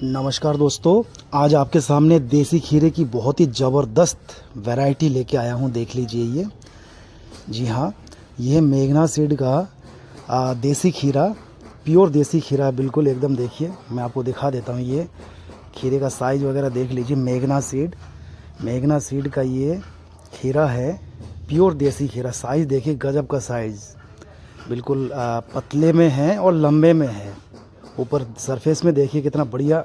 नमस्कार दोस्तों, आज आपके सामने देसी खीरे की बहुत ही ज़बरदस्त वैरायटी लेके आया हूँ। देख लीजिए ये। जी हाँ, ये मेघना सीड का देसी खीरा, प्योर देसी खीरा, बिल्कुल एकदम। देखिए मैं आपको दिखा देता हूँ। ये खीरे का साइज़ वगैरह देख लीजिए। मेघना सीड का ये खीरा है, प्योर देसी खीरा। साइज़ देखिए, गजब का साइज़, बिल्कुल पतले में है और लंबे में है। ऊपर सरफेस में देखिए कितना बढ़िया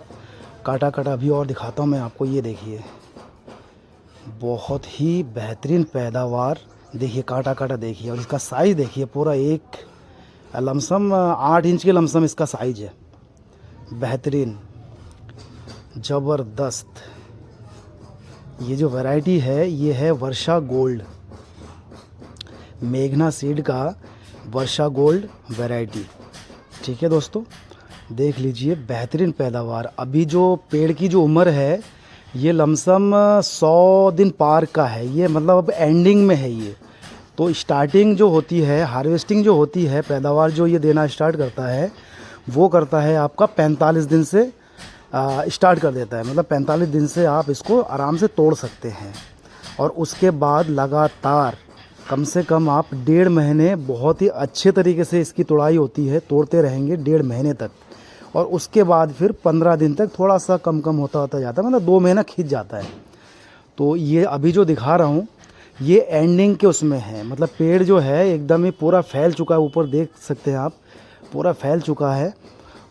काटा काटा। अभी और दिखाता हूँ मैं आपको। ये देखिए, बहुत ही बेहतरीन पैदावार। देखिए काटा काटा देखिए, और इसका साइज़ देखिए, पूरा एक लमसम 8 इंच के लमसम इसका साइज है। बेहतरीन, ज़बरदस्त। ये जो वैरायटी है ये है वर्षा गोल्ड, मेघना सीड का वर्षा गोल्ड वैरायटी। ठीक है दोस्तों, देख लीजिए, बेहतरीन पैदावार। अभी जो पेड़ की जो उम्र है ये लमसम 100 दिन पार का है। ये मतलब अब एंडिंग में है ये। तो स्टार्टिंग जो होती है, हार्वेस्टिंग जो होती है, पैदावार जो ये देना स्टार्ट करता है वो करता है आपका 45 दिन से स्टार्ट कर देता है। मतलब 45 दिन से आप इसको आराम से तोड़ सकते हैं। और उसके बाद लगातार कम से कम आप 1.5 महीने बहुत ही अच्छे तरीके से इसकी तोड़ाई होती है। तोड़ते रहेंगे 1.5 महीने तक, और उसके बाद फिर 15 दिन तक थोड़ा सा कम होता जाता है। मतलब 2 महीना खींच जाता है। तो ये अभी जो दिखा रहा हूँ ये एंडिंग के उसमें है। मतलब पेड़ जो है एकदम ही पूरा फैल चुका है। ऊपर देख सकते हैं आप, पूरा फैल चुका है।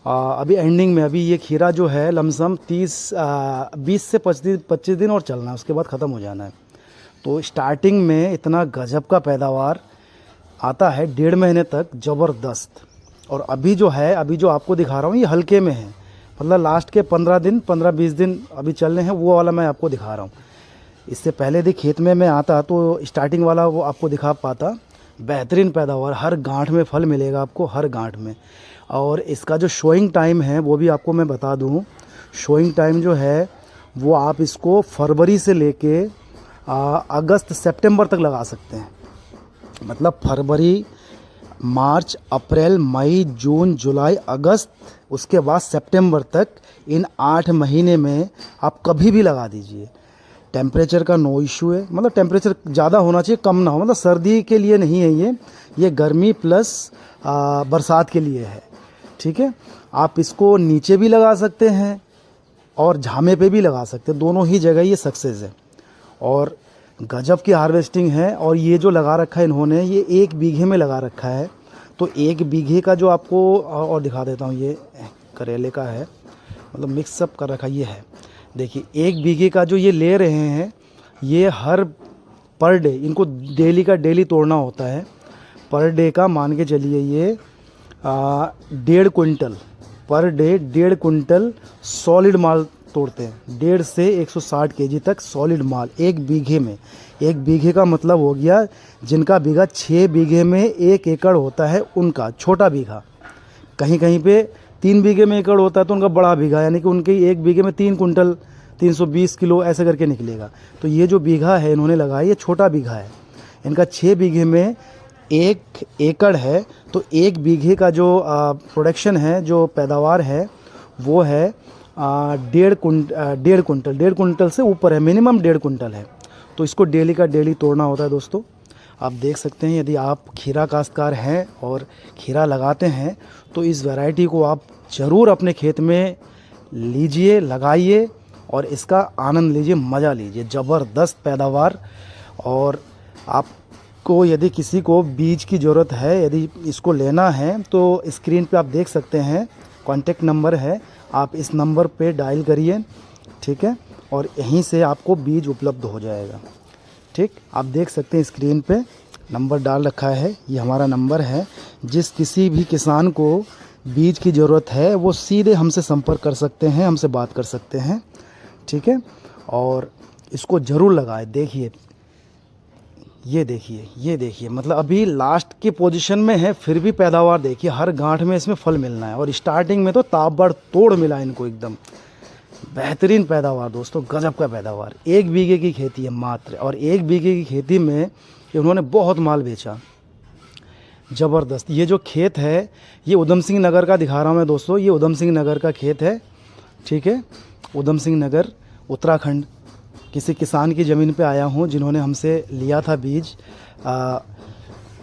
अभी एंडिंग में। अभी ये खीरा जो है लमसम 20 से 25 दिन और चलना है, उसके बाद ख़त्म हो जाना है। तो स्टार्टिंग में इतना गजब का पैदावार आता है 1.5 महीने तक, ज़बरदस्त। और अभी जो है, अभी जो आपको दिखा रहा हूँ ये हल्के में है। मतलब लास्ट के 15-20 दिन अभी चलने हैं, वो वाला मैं आपको दिखा रहा हूँ। इससे पहले यदि खेत में मैं आता तो स्टार्टिंग वाला वो आपको दिखा पाता। बेहतरीन पैदावार, हर गांठ में फल मिलेगा आपको, हर गांठ में। और इसका जो शोइंग टाइम है वो भी आपको मैं बता दूँ। शोइंग टाइम जो है वो आप इसको फरवरी से लेके अगस्त सितंबर तक लगा सकते हैं। मतलब फरवरी, मार्च, अप्रैल, मई, जून, जुलाई, अगस्त, उसके बाद सितंबर तक, इन 8 महीने में आप कभी भी लगा दीजिए। टेम्परेचर का नो इशू है। मतलब टेम्परेचर ज़्यादा होना चाहिए, कम ना हो। मतलब सर्दी के लिए नहीं है ये गर्मी प्लस बरसात के लिए है। ठीक है, आप इसको नीचे भी लगा सकते हैं और झामे पे भी लगा सकते हैं। दोनों ही जगह ये सक्सेस है और गजब की हार्वेस्टिंग है। और ये जो लगा रखा है इन्होंने, ये 1 बीघे में लगा रखा है। तो 1 बीघे का जो आपको और दिखा देता हूँ, ये करेले का है, मतलब मिक्सअप कर रखा ये है। देखिए 1 बीघे का जो ये ले रहे हैं, ये हर पर डे इनको डेली का डेली तोड़ना होता है। पर डे का मान के चलिए ये 1.5 quintal per day, 1.5 quintal solid माल तोड़ते हैं। 1.5 से 160 केजी तक सॉलिड माल 1 बीघे में। 1 बीघे का मतलब हो गया, जिनका बीघा 6 बीघे में 1 एकड़ होता है उनका छोटा बीघा। कहीं कहीं पे 3 बीघे में एकड़ होता है तो उनका बड़ा बीघा, यानी कि उनके 1 बीघे में 3 कुंटल 320 किलो ऐसे करके निकलेगा। तो ये जो बीघा है इन्होंने लगाया, ये छोटा बीघा है। इनका 6 बीघे में 1 एकड़ है। तो 1 बीघे का जो प्रोडक्शन है, जो पैदावार है, वो है 1.5 कुंटल से ऊपर है। मिनिमम 1.5 कुंटल है। तो इसको डेली का डेली तोड़ना होता है दोस्तों। आप देख सकते हैं, यदि आप खीरा काश्तकार हैं और खीरा लगाते हैं तो इस वैरायटी को आप ज़रूर अपने खेत में लीजिए, लगाइए और इसका आनंद लीजिए, मज़ा लीजिए। ज़बरदस्त पैदावार। और आपको यदि किसी को बीज की ज़रूरत है, यदि इसको लेना है, तो स्क्रीन पे आप देख सकते हैं कॉन्टेक्ट नंबर है, आप इस नंबर पे डायल करिए। ठीक है, और यहीं से आपको बीज उपलब्ध हो जाएगा। ठीक, आप देख सकते हैं स्क्रीन पे नंबर डाल रखा है, ये हमारा नंबर है। जिस किसी भी किसान को बीज की ज़रूरत है वो सीधे हमसे संपर्क कर सकते हैं, हमसे बात कर सकते हैं। ठीक है, और इसको ज़रूर लगाएं। देखिए, ये देखिए, मतलब अभी लास्ट की पोजीशन में है, फिर भी पैदावार देखिए, हर गांठ में इसमें फल मिलना है। और स्टार्टिंग में तो ताबड़तोड़ मिला इनको, एकदम बेहतरीन पैदावार दोस्तों, गजब का पैदावार। 1 बीघे की खेती है मात्र, और 1 बीघे की खेती में उन्होंने बहुत माल बेचा। ज़बरदस्त। ये जो खेत है ये उधम सिंह नगर का दिखा रहा हूँ मैं दोस्तों, ये उधम सिंह नगर का खेत है। ठीक है, उधम सिंह नगर, उत्तराखंड। किसी किसान की ज़मीन पे आया हूँ जिन्होंने हमसे लिया था बीज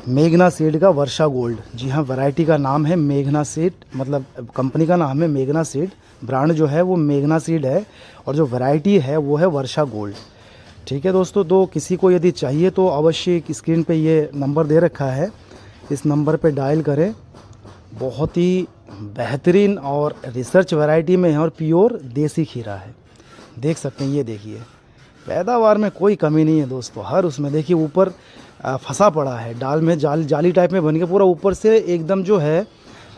मेघना सीड का वर्षा गोल्ड। जी हाँ, वैरायटी का नाम है मेघना सीड, मतलब कंपनी का नाम है मेघना सीड, ब्रांड जो है वो मेघना सीड है और जो वैरायटी है वो है वर्षा गोल्ड। ठीक है दोस्तों, तो किसी को यदि चाहिए तो अवश्य स्क्रीन पे ये नंबर दे रखा है, इस नंबर पे डायल करें। बहुत ही बेहतरीन और रिसर्च वैरायटी में है और प्योर देसी खीरा है। देख सकते हैं, ये देखिए पैदावार में कोई कमी नहीं है दोस्तों। हर उसमें देखिए ऊपर फंसा पड़ा है, डाल में जाली टाइप में बन के पूरा ऊपर से एकदम जो है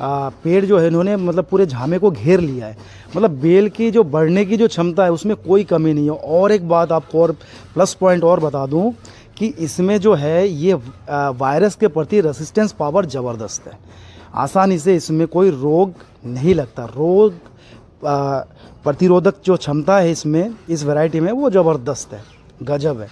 पेड़ जो है इन्होंने मतलब पूरे झामे को घेर लिया है। मतलब बेल की जो बढ़ने की जो क्षमता है उसमें कोई कमी नहीं है। और एक बात आपको और प्लस पॉइंट और बता दूं कि इसमें जो है ये वायरस के प्रति रेसिस्टेंस पावर ज़बरदस्त है। आसानी से इसमें कोई रोग नहीं लगता। रोग प्रतिरोधक जो क्षमता है इसमें, इस वैरायटी में, वो ज़बरदस्त है, गजब है।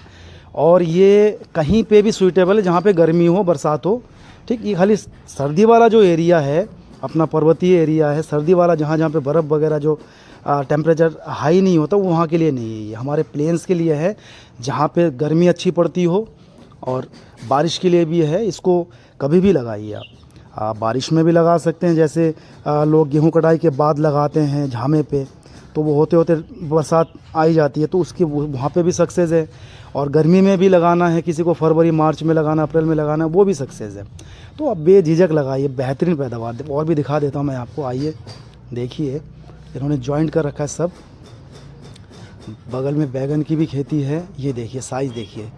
और ये कहीं पे भी सूटेबल है, जहाँ पे गर्मी हो, बरसात हो। ठीक, ये खाली सर्दी वाला जो एरिया है अपना, पर्वतीय एरिया है, सर्दी वाला जहाँ जहाँ पे बर्फ़ वगैरह जो टेम्परेचर हाई नहीं होता, वो वहाँ के लिए नहीं है। ये हमारे प्लेन्स के लिए है जहाँ पे गर्मी अच्छी पड़ती हो, और बारिश के लिए भी है। इसको कभी भी लगाइए आप बारिश में भी लगा सकते हैं, जैसे लोग गेहूँ कटाई के बाद लगाते हैं झामे पे, तो वो होते होते बरसात आई जाती है, तो उसकी वहाँ पे भी सक्सेस है। और गर्मी में भी लगाना है किसी को, फरवरी मार्च में लगाना, अप्रैल में लगाना है, वो भी सक्सेस है। तो अब बेझिझक लगाइए, बेहतरीन पैदावार। और भी दिखा देता हूँ मैं आपको, आइए देखिए, इन्होंने जॉइंट कर रखा है सब। बगल में बैगन की भी खेती है। ये देखिए साइज़, देखिए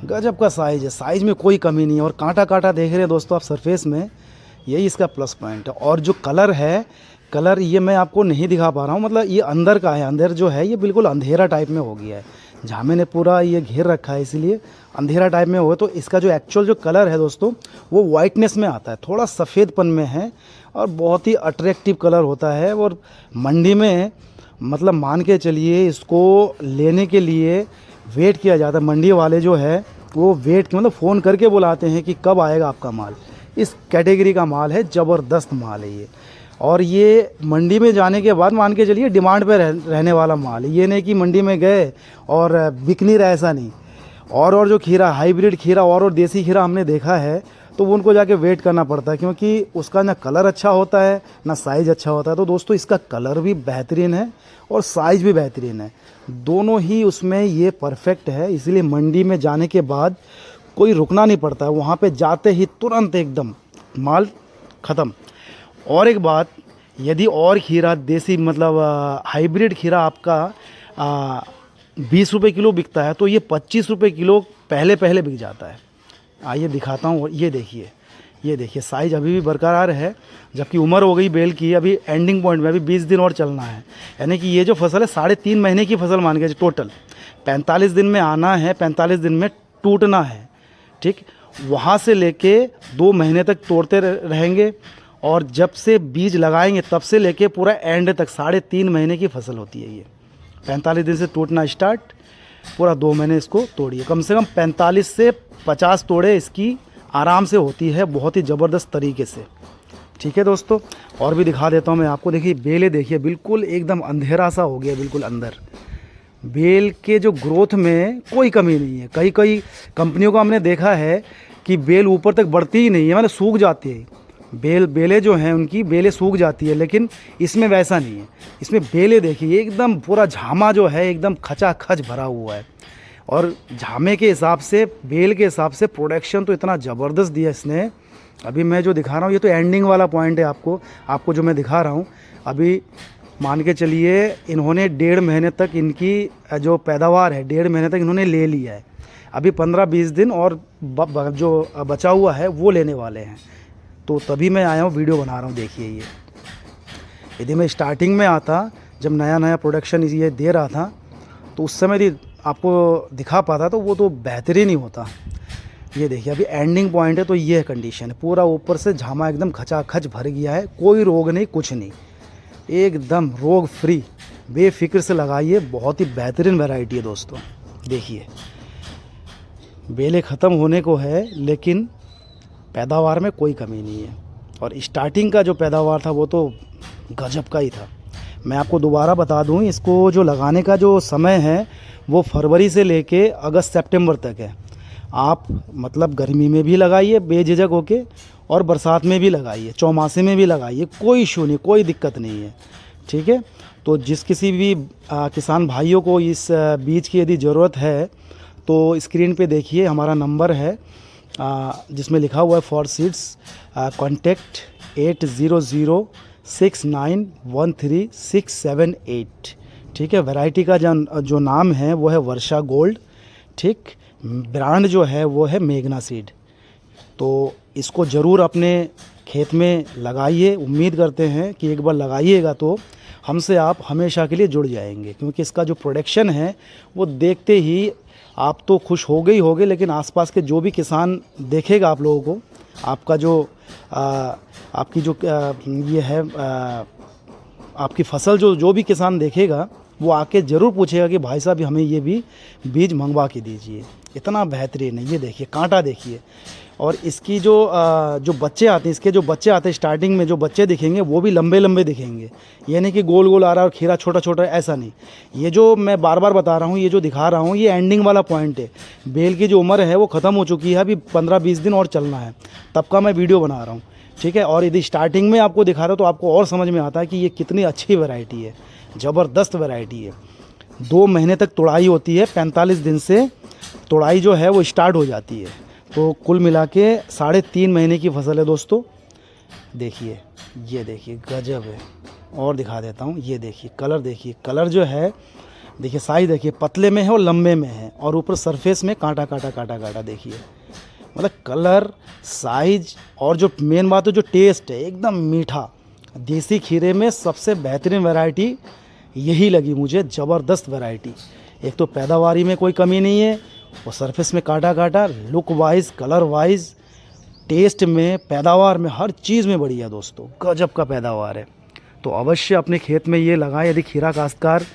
गजब का साइज़ है, साइज़ में कोई कमी नहीं है। और कांटा कांटा देख रहे हैं दोस्तों आप सरफेस में, यही इसका प्लस पॉइंट है। और जो कलर है, कलर ये मैं आपको नहीं दिखा पा रहा हूँ, मतलब ये अंदर का है, अंदर जो है ये बिल्कुल अंधेरा टाइप में हो गया है, झामे ने पूरा ये घेर रखा है, इसलिए अंधेरा टाइप में हो। तो इसका जो एक्चुअल जो कलर है दोस्तों, वो वाइटनेस में आता है, थोड़ा सफ़ेदपन में है, और बहुत ही अट्रैक्टिव कलर होता है। और मंडी में मतलब मान के चलिए, इसको लेने के लिए वेट किया जाता है। मंडी वाले जो है वो वेट मतलब फ़ोन करके बुलाते हैं कि कब आएगा आपका माल। इस कैटेगरी का माल है, ज़बरदस्त माल है ये। और ये मंडी में जाने के बाद मान के चलिए डिमांड पे रहने वाला माल है। ये नहीं कि मंडी में गए और बिक नहीं रहा, ऐसा नहीं। और जो खीरा, हाइब्रिड खीरा और देसी खीरा हमने देखा है, तो वो उनको जाके वेट करना पड़ता है, क्योंकि उसका ना कलर अच्छा होता है ना साइज़ अच्छा होता है। तो दोस्तों इसका कलर भी बेहतरीन है और साइज़ भी बेहतरीन है, दोनों ही उसमें ये परफेक्ट है। इसलिए मंडी में जाने के बाद कोई रुकना नहीं पड़ता है, वहाँ पे जाते ही तुरंत एकदम माल ख़त्म। और एक बात, यदि और खीरा देसी मतलब हाइब्रिड खीरा आपका 20 रुपये किलो बिकता है, तो ये 25 रुपये किलो पहले बिक जाता है। आइए दिखाता हूँ, ये देखिए साइज़ अभी भी बरकरार है, जबकि उम्र हो गई बेल की, अभी एंडिंग पॉइंट में, अभी 20 दिन और चलना है। यानी कि ये जो फसल है 3.5 महीने की फसल मान के टोटल 45 दिन में आना है, 45 दिन में टूटना है। ठीक, वहाँ से लेके 2 महीने तक तोड़ते रहेंगे, और जब से बीज लगाएंगे तब से लेके पूरा एंड तक 3.5 महीने की फसल होती है ये। 45 दिन से टूटना स्टार्ट, पूरा 2 महीने इसको तोड़िए। कम से कम 45 से 50 तोड़े इसकी आराम से होती है, बहुत ही ज़बरदस्त तरीके से। ठीक है दोस्तों, और भी दिखा देता हूँ मैं आपको। देखिए बेलें, देखिए बिल्कुल एकदम अंधेरा सा हो गया, बिल्कुल अंदर। बेल के जो ग्रोथ में कोई कमी नहीं है। कई कंपनियों को हमने देखा है कि बेल ऊपर तक बढ़ती ही नहीं है, मतलब सूख जाती है। बेलें जो हैं उनकी बेलें सूख जाती है, लेकिन इसमें वैसा नहीं है। इसमें बेलें देखिए एकदम पूरा झामा जो है एकदम खचाखच भरा हुआ है। और झामे के हिसाब से, बेल के हिसाब से प्रोडक्शन तो इतना ज़बरदस्त दिया इसने। अभी मैं जो दिखा रहा हूँ ये तो एंडिंग वाला पॉइंट है, आपको जो मैं दिखा रहा हूँ। अभी मान के चलिए इन्होंने 1.5 महीने तक, इनकी जो पैदावार है 1.5 महीने तक इन्होंने ले लिया है। अभी 15-20 दिन और जो बचा हुआ है वो लेने वाले हैं। तो तभी मैं आया हूँ, वीडियो बना रहा हूँ। देखिए ये, यदि मैं स्टार्टिंग में आता, जब नया प्रोडक्शन ये दे रहा था, तो उस समय यदि आपको दिखा पाता तो वो तो बेहतरीन ही होता। ये देखिए अभी एंडिंग पॉइंट है, तो ये है कंडीशन, पूरा ऊपर से झामा एकदम खचाखच भर गया है, कोई रोग नहीं, कुछ नहीं, एकदम रोग फ्री, बेफिक्र से लगाइए। बहुत ही बेहतरीन वैरायटी है दोस्तों। देखिए बेलें ख़त्म होने को है, लेकिन पैदावार में कोई कमी नहीं है। और स्टार्टिंग का जो पैदावार था वो तो गजब का ही था। मैं आपको दोबारा बता दूं, इसको जो लगाने का जो समय है वो फरवरी से लेके अगस्त सितंबर तक है। आप मतलब गर्मी में भी लगाइए बेझिझक होके, और बरसात में भी लगाइए, चौमासे में भी लगाइए, कोई इशू नहीं, कोई दिक्कत नहीं है। ठीक है, तो जिस किसी भी किसान भाइयों को इस बीज की यदि ज़रूरत है तो स्क्रीन पे देखिए हमारा नंबर है, जिसमें लिखा हुआ है फॉर सीड्स, कॉन्टेक्ट 8006913678। ठीक है, वैरायटी का जो नाम है वो है वर्षा गोल्ड। ठीक, ब्रांड जो है वो है मेघना सीड। तो इसको ज़रूर अपने खेत में लगाइए। उम्मीद करते हैं कि एक बार लगाइएगा तो हमसे आप हमेशा के लिए जुड़ जाएंगे, क्योंकि इसका जो प्रोडक्शन है वो देखते ही आप तो खुश हो गए ही होगे, लेकिन आसपास के जो भी किसान देखेगा आप लोगों को, आपका जो आपकी जो ये है आपकी फसल जो भी किसान देखेगा वो आके ज़रूर पूछेगा कि भाई साहब हमें ये भी बीज मंगवा के दीजिए। इतना बेहतरीन है, ये देखिए कांटा देखिए। और इसकी जो बच्चे आते हैं, इसके जो बच्चे आते हैं स्टार्टिंग में जो बच्चे दिखेंगे वो भी लंबे लंबे दिखेंगे। ये नहीं कि गोल गोल आ रहा है और खीरा छोटा छोटा, ऐसा नहीं। ये जो मैं बार बार बता रहा हूँ, ये जो दिखा रहा हूँ, ये एंडिंग वाला पॉइंट है। बेल की जो उम्र है वो ख़त्म हो चुकी है, अभी 15-20 दिन और चलना है, तब का मैं वीडियो बना रहा हूँ। ठीक है, और यदि स्टार्टिंग में आपको दिखा रहा हूँ तो आपको और समझ में आता है कि ये कितनी अच्छी वैरायटी है, ज़बरदस्त वैरायटी है। 2 महीने तक तुड़ाई होती है, 45 दिन से तुड़ाई जो है वो स्टार्ट हो जाती है। तो कुल मिला के 3.5 महीने की फसल है दोस्तों। देखिए, ये देखिए गजब है। और दिखा देता हूँ, ये देखिए कलर, देखिए कलर जो है, देखिए साइज देखिए, पतले में है और लंबे में है, और ऊपर सरफेस में कांटा कांटा कांटा कांटा देखिए। मतलब कलर, साइज, और जो मेन बात है जो टेस्ट है एकदम मीठा। देसी खीरे में सबसे बेहतरीन वैरायटी यही लगी मुझे, ज़बरदस्त वैरायटी। एक तो पैदावारी में कोई कमी नहीं है, और सरफेस में कांटा कांटा, look wise, colour wise, taste में, पैदावार में, हर चीज़ में बढ़िया दोस्तों, गजब का पैदावार है। तो अवश्य अपने खेत में ये लगाएं। यदि खीरा काश्तकार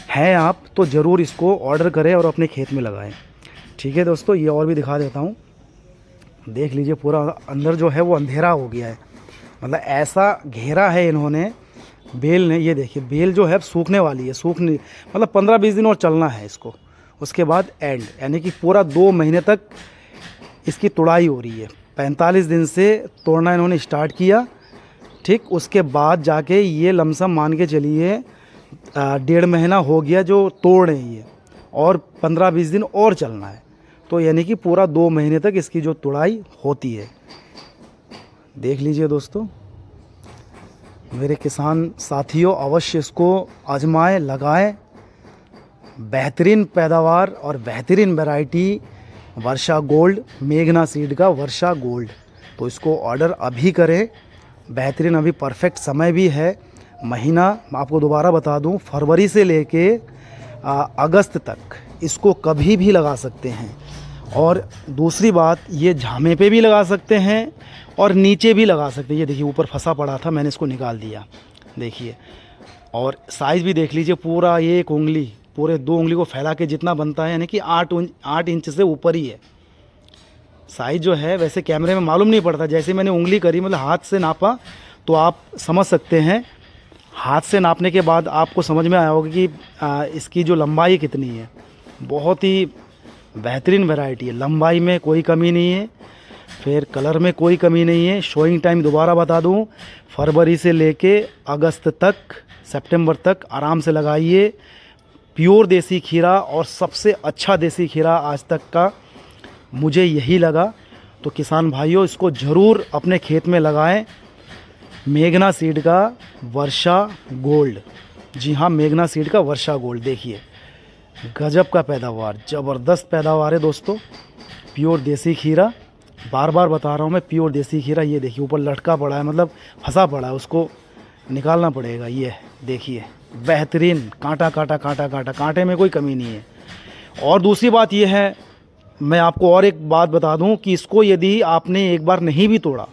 हैं आप तो ज़रूर इसको ऑर्डर करें और अपने खेत में लगाएं। ठीक है दोस्तों, ये और भी दिखा देता हूँ। देख लीजिए पूरा अंदर जो है वो अंधेरा हो गया है, मतलब ऐसा घेरा है इन्होंने बेल ने। ये देखिए बेल जो है सूखने वाली है, सूखने मतलब 15-20 दिन और चलना है इसको, उसके बाद एंड, यानी कि पूरा 2 महीने तक इसकी तुड़ाई हो रही है। 45 दिन से तोड़ना इन्होंने स्टार्ट किया। ठीक, उसके बाद जाके ये लमसम मान के चलिए 1.5 महीना हो गया जो तोड़ रहे हैं ये, और 15-20 दिन और चलना है। तो यानी कि पूरा 2 महीने तक इसकी जो तुड़ाई होती है। देख लीजिए दोस्तों, मेरे किसान साथियों अवश्य इसको आजमाएं, लगाएं। बेहतरीन पैदावार और बेहतरीन वैरायटी वर्षा गोल्ड, मेघना सीड का वर्षा गोल्ड। तो इसको ऑर्डर अभी करें, बेहतरीन, अभी परफेक्ट समय भी है। महीना आपको दोबारा बता दूं, फरवरी से लेके अगस्त तक इसको कभी भी लगा सकते हैं। और दूसरी बात, ये झामे पे भी लगा सकते हैं और नीचे भी लगा सकते हैं। ये देखिए ऊपर फंसा पड़ा था, मैंने इसको निकाल दिया, देखिए। और साइज़ भी देख लीजिए, पूरा ये 1 उंगली, पूरे 2 उंगली को फैला के जितना बनता है, यानी कि 8 इंच से ऊपर ही है साइज़ जो है। वैसे कैमरे में मालूम नहीं पड़ता, जैसे मैंने उंगली करी, मतलब हाथ से नापा, तो आप समझ सकते हैं। हाथ से नापने के बाद आपको समझ में आया होगा कि इसकी जो लंबाई कितनी है। बहुत ही बेहतरीन वैरायटी है, लंबाई में कोई कमी नहीं है, फिर कलर में कोई कमी नहीं है। शोइंग टाइम दोबारा बता दूं, फरवरी से लेके अगस्त तक, सितंबर तक आराम से लगाइए। प्योर देसी खीरा और सबसे अच्छा देसी खीरा आज तक का मुझे यही लगा। तो किसान भाइयों इसको ज़रूर अपने खेत में लगाएं। मेघना सीड का वर्षा गोल्ड, जी हाँ मेघना सीड का वर्षा गोल्ड, देखिए गजब का पैदावार, ज़बरदस्त पैदावार है दोस्तों। प्योर देसी खीरा, बार बार बता रहा हूँ मैं, प्योर देसी खीरा। ये देखिए ऊपर लटका पड़ा है, मतलब फंसा पड़ा है, उसको निकालना पड़ेगा। ये देखिए बेहतरीन, कांटा कांटा कांटा कांटा, कांटे में कोई कमी नहीं है। और दूसरी बात ये है, मैं आपको और एक बात बता दूं कि इसको यदि आपने एक बार नहीं भी तोड़ा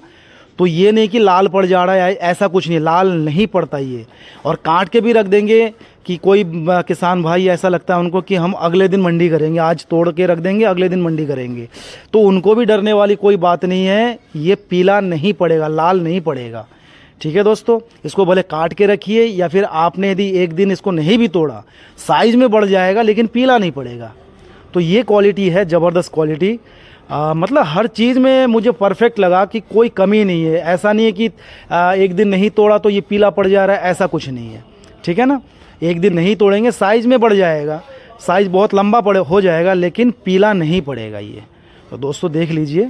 तो ये नहीं कि लाल पड़ जा रहा है, ऐसा कुछ नहीं, लाल नहीं पड़ता ये। और काट के भी रख देंगे कि कोई किसान भाई ऐसा लगता है उनको कि हम अगले दिन मंडी करेंगे, आज तोड़ के रख देंगे अगले दिन मंडी करेंगे, तो उनको भी डरने वाली कोई बात नहीं है। ये पीला नहीं पड़ेगा, लाल नहीं पड़ेगा, ठीक है दोस्तों, इसको भले काट के रखिए या फिर आपने यदि एक दिन इसको नहीं भी तोड़ा, साइज़ में बढ़ जाएगा लेकिन पीला नहीं पड़ेगा। तो ये क्वालिटी है, ज़बरदस्त क्वालिटी। मतलब हर चीज़ में मुझे परफेक्ट लगा कि कोई कमी नहीं है। ऐसा नहीं है कि एक दिन नहीं तोड़ा तो ये पीला पड़ जा रहा है, ऐसा कुछ नहीं है। ठीक है ना, एक दिन नहीं तोड़ेंगे साइज़ में बढ़ जाएगा, साइज़ बहुत लंबा हो जाएगा लेकिन पीला नहीं पड़ेगा ये। तो दोस्तों देख लीजिए,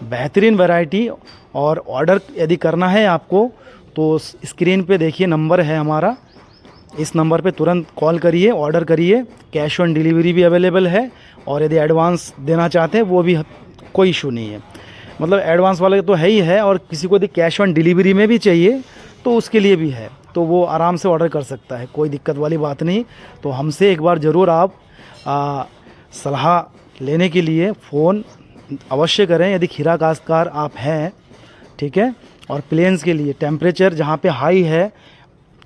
बेहतरीन वैरायटी। और ऑर्डर यदि करना है आपको तो स्क्रीन पे देखिए नंबर है हमारा, इस नंबर पे तुरंत कॉल करिए, ऑर्डर करिए। कैश ऑन डिलीवरी भी अवेलेबल है और यदि एडवांस देना चाहते हैं वो भी कोई इशू नहीं है। मतलब एडवांस वाले तो है ही है, और किसी को यदि कैश ऑन डिलीवरी में भी चाहिए तो उसके लिए भी है, तो वो आराम से ऑर्डर कर सकता है, कोई दिक्कत वाली बात नहीं। तो हमसे एक बार ज़रूर आप सलाह लेने के लिए फ़ोन अवश्य करें यदि खीरा काश्तकार आप हैं। ठीक है, और प्लेन्स के लिए टेम्परेचर जहाँ पे हाई है,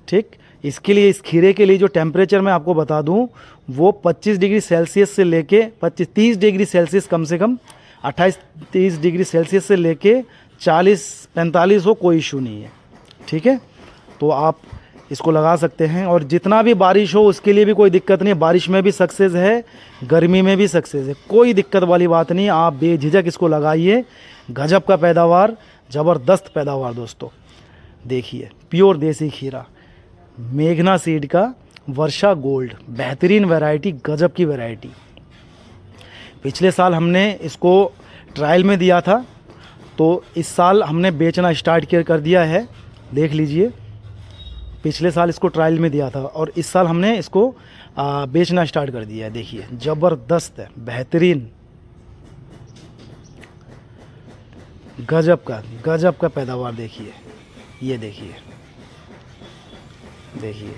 ठीक, इसके लिए, इस खीरे के लिए जो टेम्परेचर मैं आपको बता दूं वो 25 डिग्री सेल्सियस से लेके 30 डिग्री सेल्सियस, कम से कम 28-30 डिग्री सेल्सियस से लेके 40-45 हो, कोई इशू नहीं है। ठीक है, तो आप इसको लगा सकते हैं। और जितना भी बारिश हो उसके लिए भी कोई दिक्कत नहीं है, बारिश में भी सक्सेस है, गर्मी में भी सक्सेस है, कोई दिक्कत वाली बात नहीं। आप बेझिझक इसको लगाइए, गजब का पैदावार, ज़बरदस्त पैदावार दोस्तों। देखिए प्योर देसी खीरा, मेघना सीड का वर्षा गोल्ड, बेहतरीन वैरायटी, गजब की वैरायटी। पिछले साल हमने इसको ट्रायल में दिया था, तो इस साल हमने बेचना स्टार्ट कर दिया है। देख लीजिए, पिछले साल इसको ट्रायल में दिया था और इस साल हमने इसको बेचना स्टार्ट कर दिया है। देखिए ज़बरदस्त है, बेहतरीन, गजब का पैदावार। देखिए, ये देखिए, देखिए।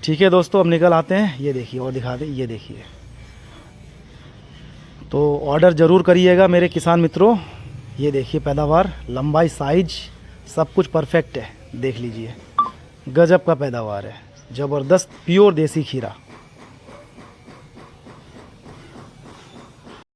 ठीक है दोस्तों, अब निकल आते हैं, ये देखिए और दिखा दें, ये देखिए। तो ऑर्डर ज़रूर करिएगा मेरे किसान मित्रों। ये देखिए पैदावार, लंबाई, साइज सब कुछ परफेक्ट है। देख लीजिए, गजब का पैदावार है, ज़बरदस्त प्योर देसी खीरा।